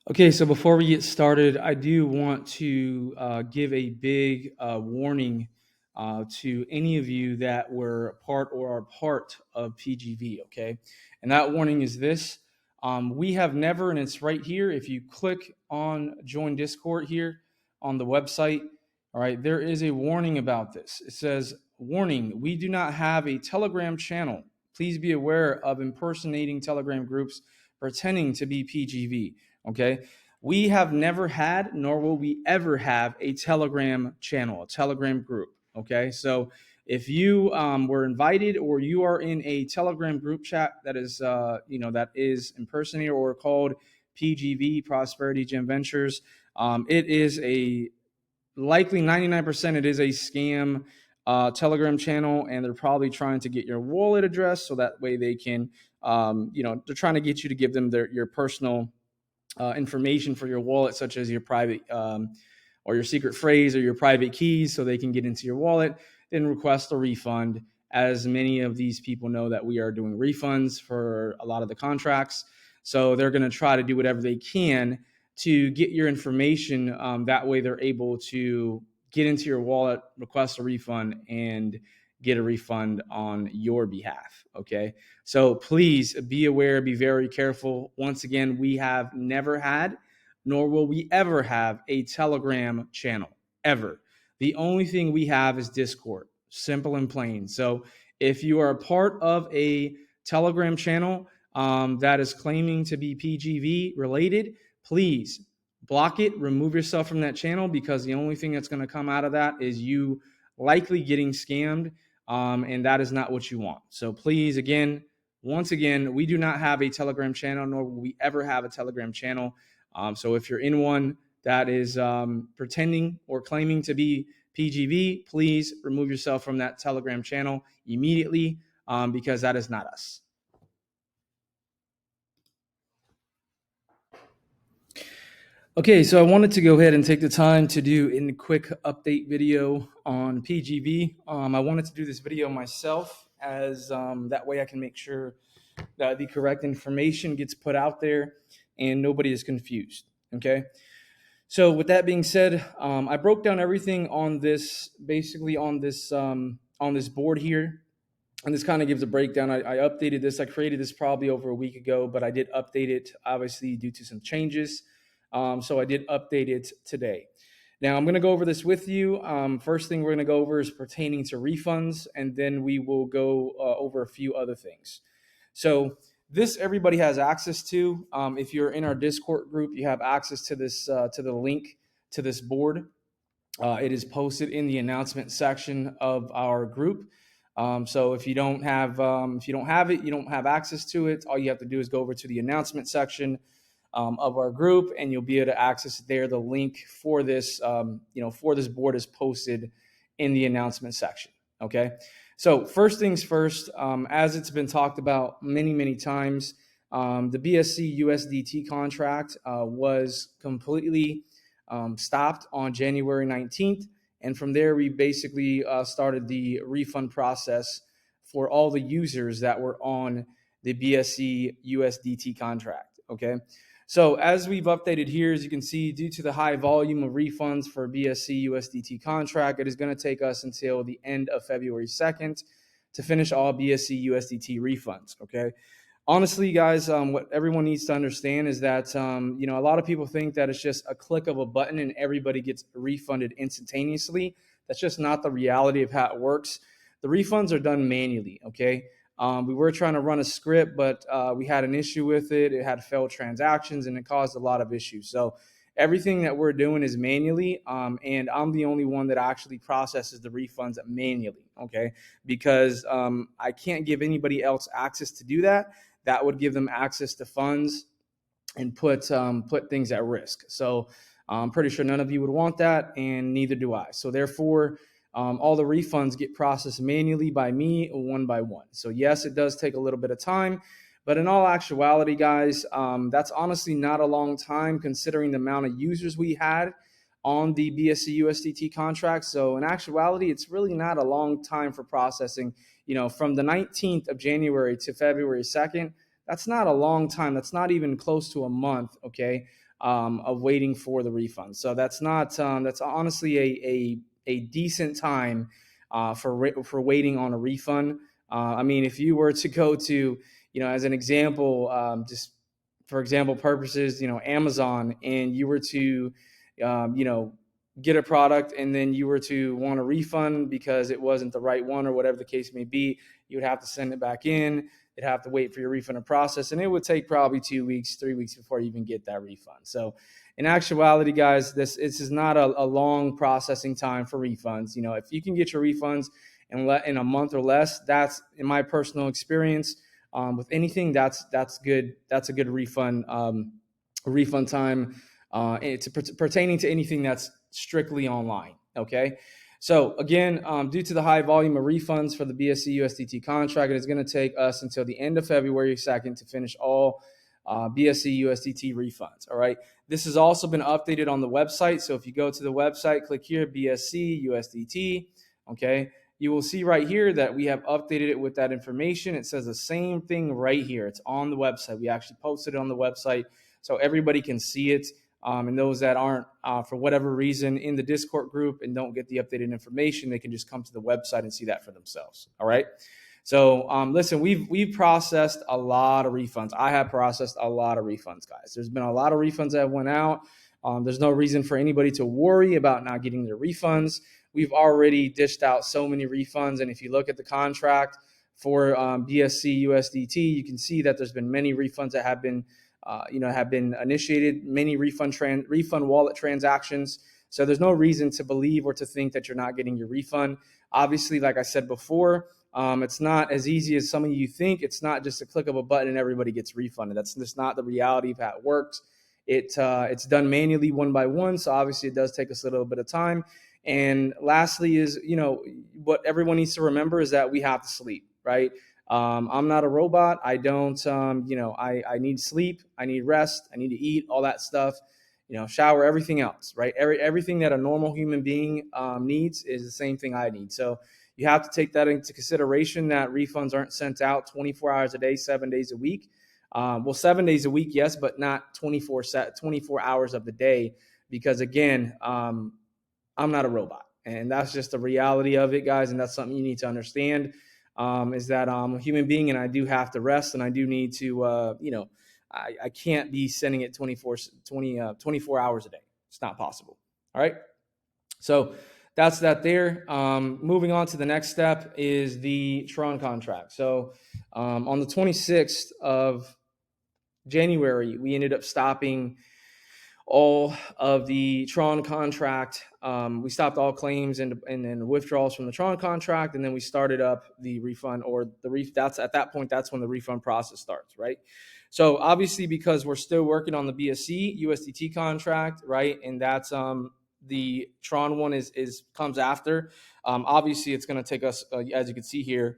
Okay, so before we get started, I do want to give a big warning to any of you that were a part or are part of PGV, okay? And that warning is this. We have never, and it's right here, if you click on join Discord here on the website, all right, there is a warning about this. It says, warning, we do not have a Telegram channel. Please be aware of impersonating Telegram groups pretending to be PGV. Okay. We have never had, nor will we ever have a Telegram channel, a Telegram group. Okay. So if you were invited or you are in a Telegram group chat that is, that is impersonated or called PGV, Prosperity Gem Ventures, it is a likely 99% it is a scam Telegram channel, and they're probably trying to get your wallet address so that way they can, they're trying to get you to give them your personal information for your wallet, such as your private or your secret phrase or your private keys, so they can get into your wallet, then request a refund. As many of these people know that we are doing refunds for a lot of the contracts. So they're going to try to do whatever they can to get your information. That way they're able to get into your wallet, request a refund, and get a refund on your behalf. Okay. So please be aware, be very careful. Once again, we have never had, nor will we ever have a Telegram channel, ever. The only thing we have is Discord, simple and plain. So if you are a part of a Telegram channel that is claiming to be PGV related, please block it, remove yourself from that channel, because the only thing that's going to come out of that is you likely getting scammed, and that is not what you want. So please, once again, we do not have a Telegram channel, nor will we ever have a Telegram channel. So if you're in one that is pretending or claiming to be PGV, please remove yourself from that Telegram channel immediately, because that is not us. Okay, so I wanted to go ahead and take the time to do a quick update video on PGV. I wanted to do this video myself, as that way I can make sure that the correct information gets put out there and nobody is confused. Okay. So with that being said, I broke down everything on this, basically on this board here. And this kind of gives a breakdown. I updated this. I created this probably over a week ago, but I did update it, obviously, due to some changes. So I did update it today. Now I'm going to go over this with you. First thing we're going to go over is pertaining to refunds, and then we will go over a few other things. So this everybody has access to. If you're in our Discord group, you have access to this, to the link to this board. It is posted in the announcement section of our group. So if you don't have it, you don't have access to it. All you have to do is go over to the announcement section of our group, and you'll be able to access it there. The link for this, for this board is posted in the announcement section. Okay. So first things first, as it's been talked about many, many times, the BSC USDT contract was completely stopped on January 19th. And from there, we basically started the refund process for all the users that were on the BSC USDT contract. Okay. So as we've updated here, as you can see, due to the high volume of refunds for BSC USDT contract, it is going to take us until the end of February 2nd to finish all BSC USDT refunds. Okay. Honestly, guys, what everyone needs to understand is that, a lot of people think that it's just a click of a button and everybody gets refunded instantaneously. That's just not the reality of how it works. The refunds are done manually. Okay. We were trying to run a script, but we had an issue with it. It had failed transactions, and it caused a lot of issues. So everything that we're doing is manually, and I'm the only one that actually processes the refunds manually, okay? Because I can't give anybody else access to do that. That would give them access to funds and put things at risk. So I'm pretty sure none of you would want that, and neither do I. So therefore, all the refunds get processed manually by me, one by one. So yes, it does take a little bit of time, but in all actuality, guys, that's honestly not a long time considering the amount of users we had on the BSC USDT contract. So in actuality, it's really not a long time for processing. From the 19th of January to February 2nd, that's not a long time. That's not even close to a month, okay? of waiting for the refund. So that's not that's honestly a decent time for waiting on a refund. I mean, if you were to go to, as an example, just for example purposes, Amazon, and you were to, get a product and then you were to want a refund because it wasn't the right one or whatever the case may be, you would have to send it back in. You'd have to wait for your refund to process, and it would take probably 2 weeks, 3 weeks before you even get that refund. So in actuality, guys, this is not a long processing time for refunds. If you can get your refunds in a month or less, that's, in my personal experience, with anything, that's good. That's a good refund time pertaining to anything that's strictly online. Okay. So again, due to the high volume of refunds for the BSC USDT contract, it is going to take us until the end of February 2nd to finish all BSC USDT refunds. All right. This has also been updated on the website. So if you go to the website, click here, BSC USDT. Okay. You will see right here that we have updated it with that information. It says the same thing right here. It's on the website. We actually posted it on the website so everybody can see it. And those that aren't, for whatever reason, in the Discord group and don't get the updated information, they can just come to the website and see that for themselves. All right. So listen, we've processed a lot of refunds. I have processed a lot of refunds, guys. There's been a lot of refunds that went out. There's no reason for anybody to worry about not getting their refunds. We've already dished out so many refunds. And if you look at the contract for BSC USDT, you can see that there's been many refunds that have been initiated, many refund wallet transactions. So there's no reason to believe or to think that you're not getting your refund. Obviously, like I said before, it's not as easy as some of you think. It's not just a click of a button and everybody gets refunded. That's just not the reality of how it works. It's done manually one by one. So obviously it does take us a little bit of time. And lastly is, what everyone needs to remember is that we have to sleep, right? I'm not a robot. I don't, I need sleep. I need rest. I need to eat, all that stuff, shower, everything else, right? Everything that a normal human being needs is the same thing I need. So you have to take that into consideration, that refunds aren't sent out 24 hours a day, 7 days a week. 7 days a week, yes, but not 24 hours of the day, because again, I'm not a robot, and that's just the reality of it, guys. And that's something you need to understand. Is that I'm a human being and I do have to rest, and I do need to, I can't be sending it 24 hours a day. It's not possible. All right. So that's that there. Moving on to the next step is the Tron contract. So on the 26th of January, we ended up stopping all of the Tron contract. We stopped all claims and withdrawals from the Tron contract, and then we started up the refund, or that's at that point, that's when the refund process starts, right? So obviously, because we're still working on the BSC USDT contract, right, and that's the Tron one comes after. Obviously, it's going to take us, as you can see here,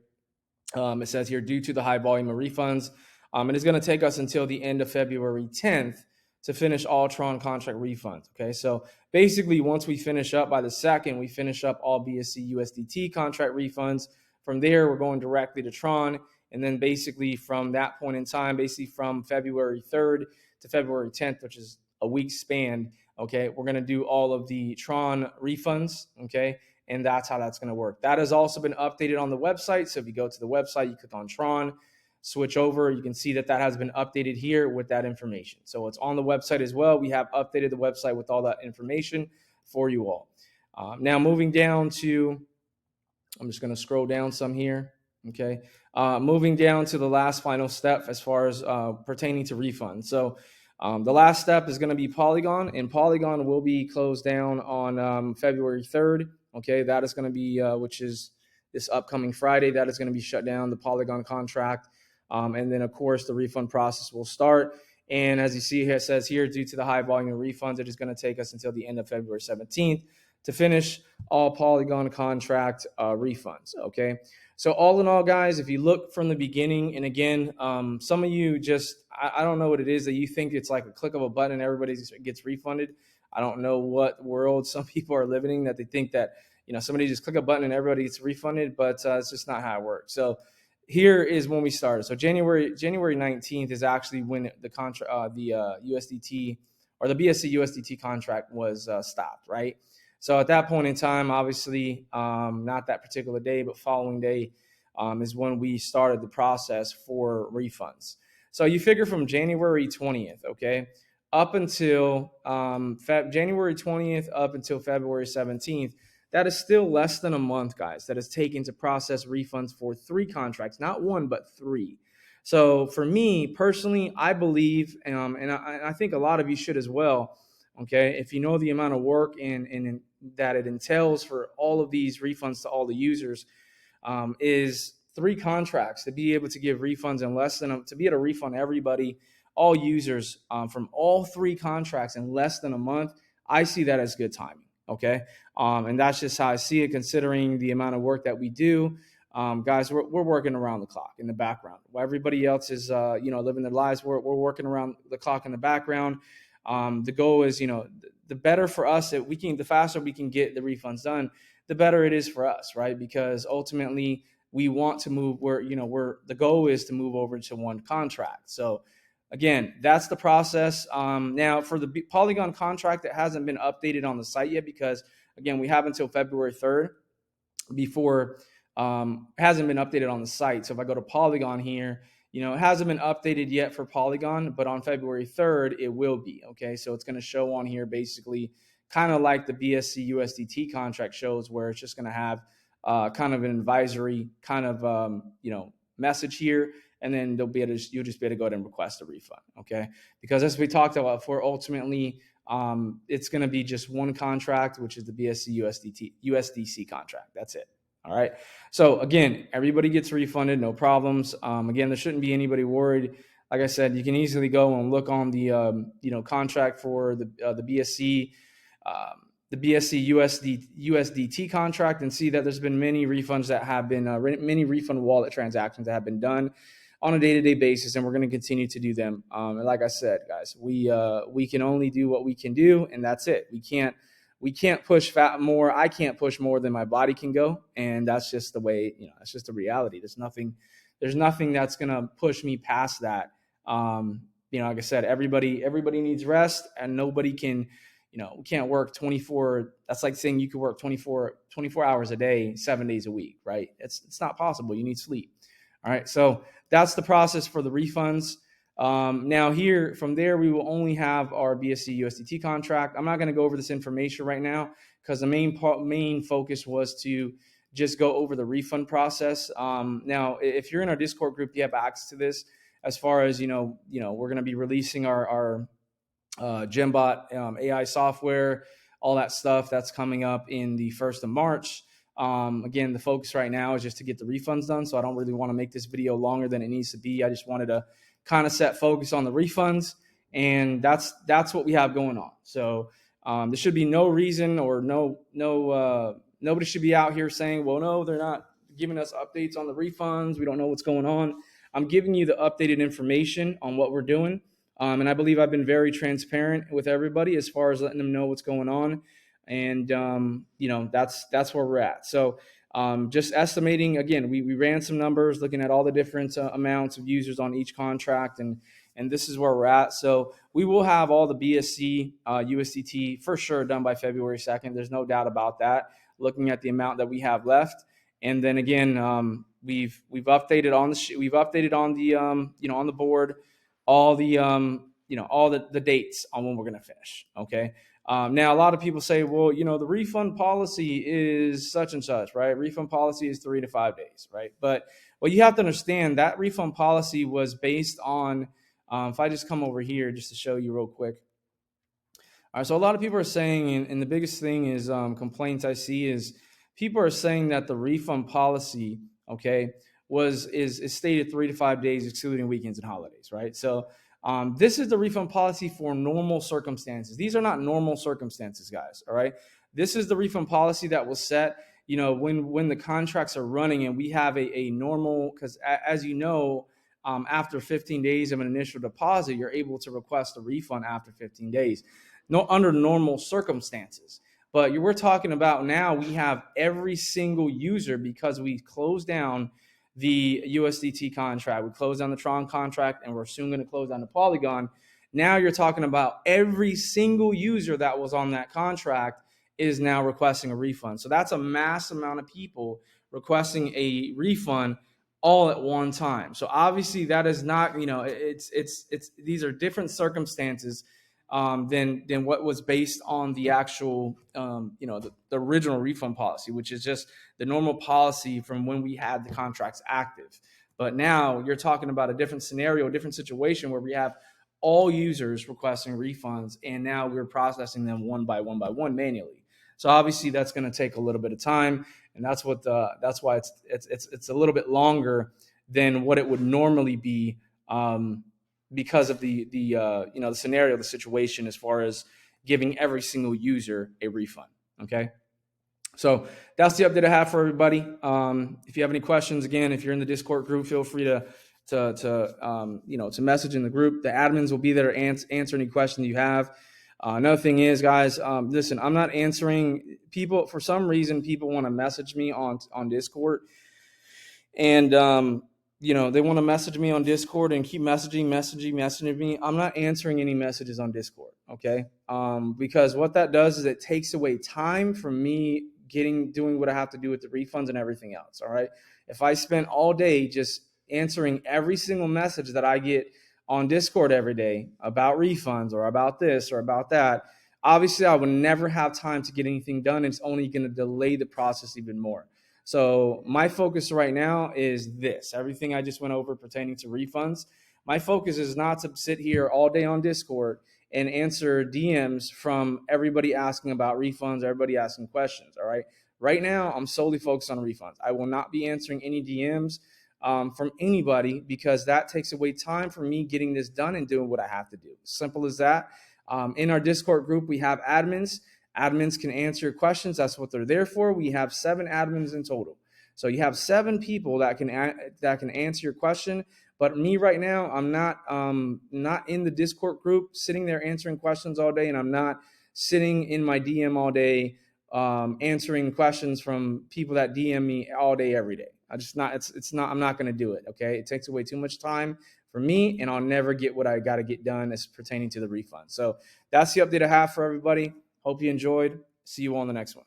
it says here, due to the high volume of refunds, it is going to take us until the end of February 10th to finish all Tron contract refunds. Okay, so basically, once we finish up by the 2nd, we finish up all BSC USDT contract refunds. From there, we're going directly to Tron. And then basically from that point in time, basically from February 3rd to February 10th, which is a week span, okay, we're going to do all of the Tron refunds, okay? And that's how that's going to work. That has also been updated on the website. So if you go to the website, you click on Tron, switch over, you can see that has been updated here with that information. So it's on the website as well. We have updated the website with all that information for you all. Now moving down to, I'm just going to scroll down some here. Okay. Moving down to the last final step as far as pertaining to refunds. So the last step is going to be Polygon, and Polygon will be closed down on February 3rd. Okay. That is going to be, which is this upcoming Friday, that is going to be shut down, the Polygon contract. And then, of course, the refund process will start. And as you see here, it says here, due to the high volume of refunds, it is going to take us until the end of February 17th to finish all Polygon contract refunds. Okay. So all in all, guys, if you look from the beginning, and again, some of you just, I don't know what it is that you think it's like a click of a button and everybody gets refunded. I don't know what world some people are living in that they think that, somebody just click a button and everybody gets refunded, but it's just not how it works. So here is when we started. So January 19th is actually when the USDT, or the BSC USDT contract was stopped, right? So at that point in time, obviously, not that particular day, but following day is when we started the process for refunds. So you figure from January 20th, okay, up until January 20th, up until February 17th, that is still less than a month, guys, that is taken to process refunds for 3 contracts, not 1, but 3. So for me personally, I believe, and I think a lot of you should as well, okay, if you know the amount of work and that it entails for all of these refunds to all the users, is 3 contracts to be able to give refunds in less than to be able to refund everybody, all users, from all 3 contracts in less than a month. I see that as good timing. Okay. And that's just how I see it, considering the amount of work that we do. Guys, we're working around the clock in the background. While everybody else is, living their lives, we're working around the clock in the background. The goal is, the better for us that we can, the faster we can get the refunds done, the better it is for us, right? Because ultimately we want to move the goal is to move over to 1 contract. So again, that's the process. Now for the Polygon contract, it hasn't been updated on the site yet because again, we have until February 3rd before it hasn't been updated on the site. So if I go to Polygon here, it hasn't been updated yet for Polygon, but on February 3rd, it will be. Okay. So it's going to show on here basically kind of like the BSC USDT contract shows, where it's just going to have kind of an advisory kind of, message here. And then you'll just be able to go ahead and request a refund. Okay. Because as we talked about before, ultimately, it's going to be just 1 contract, which is the BSC USDC contract. That's it. All right. So again, everybody gets refunded, no problems. Again, there shouldn't be anybody worried. Like I said, you can easily go and look on the contract for the BSC, the BSC USDT contract, and see that there's been many refunds that have been many refund wallet transactions that have been done on a day-to-day basis, and we're going to continue to do them. And like I said, guys, we can only do what we can do, and that's it. We can't push more. I can't push more than my body can go. And that's just the way, that's just the reality. There's nothing that's going to push me past that. Like I said, everybody needs rest, and nobody can, we can't work 24. That's like saying you could work 24 hours a day, 7 days a week, right? It's not possible. You need sleep. All right. So that's the process for the refunds. Now here, from there, we will only have our BSC USDT contract. I'm not going to go over this information right now because the main focus was to just go over the refund process. Now, if you're in our Discord group, you have access to this. As far as we're going to be releasing our Gembot AI software, all that stuff that's coming up in the 1st of March. Again, the focus right now is just to get the refunds done. So I don't really want to make this video longer than it needs to be. I just wanted to kind of set focus on the refunds, and that's what we have going on. So there should be no reason or nobody should be out here saying, well, no, they're not giving us updates on the refunds. We don't know what's going on. I'm giving you the updated information on what we're doing. And I believe I've been very transparent with everybody as far as letting them know what's going on. And, that's where we're at. So just estimating, again, we ran some numbers looking at all the different amounts of users on each contract, and this is where we're at. So we will have all the BSC USDT for sure done by February 2nd. There's no doubt about that, looking at the amount that we have left. And then again, we've updated on on the board all the all the dates on when we're going to finish. Okay. Now, a lot of people say, well, the refund policy is such and such, right? Refund policy is 3 to 5 days, right? But what you have to understand, that refund policy was based on, if I just come over here just to show you real quick. All right, so a lot of people are saying, and the biggest thing is complaints I see is people are saying that the refund policy, okay, is stated 3 to 5 days, excluding weekends and holidays, right? So this is the refund policy for normal circumstances. These are not normal circumstances, guys. All right. This is the refund policy that was set, when the contracts are running and we have a normal, because as after 15 days of an initial deposit, you're able to request a refund after 15 days, under normal circumstances. But we're talking about now we have every single user, because we closed down the USDT contract, we closed down the Tron contract, and we're soon going to close down the Polygon. Now you're talking about every single user that was on that contract is now requesting a refund. So that's a mass amount of people requesting a refund all at one time. So obviously that is not, it's these are different circumstances than what was based on the actual, the original refund policy, which is just the normal policy from when we had the contracts active. But now you're talking about a different scenario, a different situation where we have all users requesting refunds, and now we're processing them one by one manually. So obviously that's going to take a little bit of time, and that's why it's a little bit longer than what it would normally be, because of the scenario, the situation, as far as giving every single user a refund. Okay. So that's the update I have for everybody. If you have any questions, again, if you're in the Discord group, feel free to message in the group. The admins will be there to answer any questions you have. Another thing is, guys, listen, I'm not answering people. For some reason, people want to message me on Discord, and they want to message me on Discord and keep messaging me. I'm not answering any messages on Discord, okay? Because what that does is it takes away time from me doing what I have to do with the refunds and everything else, all right? If I spent all day just answering every single message that I get on Discord every day about refunds or about this or about that, obviously I would never have time to get anything done. It's only going to delay the process even more. So my focus right now is this. Everything I just went over pertaining to refunds. My focus is not to sit here all day on Discord and answer DMs from everybody asking about refunds, everybody asking questions, all right? Right now, I'm solely focused on refunds. I will not be answering any DMs from anybody, because that takes away time for me getting this done and doing what I have to do. Simple as that. In our Discord group, we have admins. Admins can answer your questions. That's what they're there for. We have 7 admins in total. So you have 7 people that can answer your question. But me right now, I'm not in the Discord group sitting there answering questions all day, and I'm not sitting in my DM all day answering questions from people that DM me all day every day. I'm not going to do it. Okay, it takes away too much time for me, and I'll never get what I got to get done as pertaining to the refund. So that's the update I have for everybody. Hope you enjoyed. See you all in the next one.